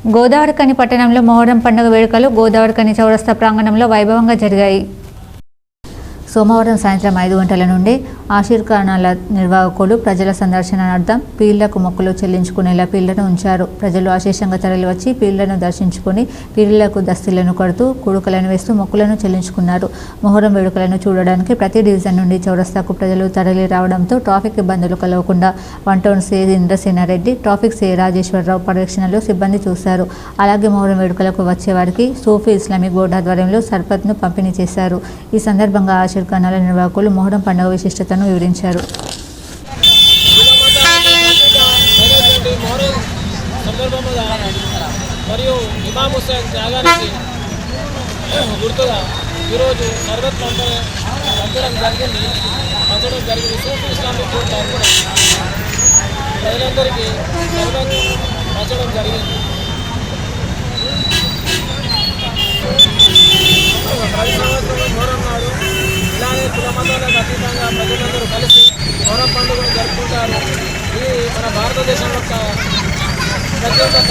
గోదావరిఖని పట్టణంలో మొహర్రం పండుగ వేడుకలు గోదావరిఖని చౌరస్తా ప్రాంగణంలో వైభవంగా జరిగాయి. సోమవారం సాయంత్రం 5 గంటల నుండి ఆషిర్ఖానాల నిర్వాహకులు ప్రజల సందర్శనార్థం పీర్లకు మొక్కులు చెల్లించుకునేలా పీర్లను ఉంచారు. ప్రజలు అశేషంగా తరలివచ్చి పీర్లను దర్శించుకుని పీర్లకు దస్తీలను కడుతూ కుడుకలను వేస్తూ మొక్కులను చెల్లించుకున్నారు. మొహర్రం వేడుకలను చూడడానికి ప్రతి డివిజన్ నుండి చౌరస్తాకు ప్రజలు తరలి రావడంతో ట్రాఫిక్ ఇబ్బందులు కలగకుండా one town CI Indrasena Reddy, traffic CI Rajeshwara Rao పర్యవేక్షణలో సిబ్బంది చూశారు. అలాగే మొహర్రం వేడుకలకు వచ్చేవారికి సూఫీ ఇస్లామిక్ బోర్డు ఆధ్వర్యంలో సర్బత్ను పంపిణీ చేశారు. ఈ సందర్భంగా ఆషిర్ఖానాల నిర్వాహకులు మొహర్రం పండుగ విశిష్టతను వివరించారు. మరియు ఇమాం హుస్సేన్ త్యాగానికి గుర్తుగా ఈరోజు సర్బత్ పంచడం జరిగింది. సూఫీ ఇస్లామిక్ బోర్డు తరఫున ప్రజలందరికీ సర్బత్ పంచడం జరిగింది. ప్రతి సంవత్సరం మొహర్రం నాడు ఇలానే కుల మతాలకు అతీతంగా ప్రజలందరూ కలిసి మొహర్రం పండుగను జరుపుకుంటారు. ఇది మన భారతదేశం యొక్క ప్రత్యేకత.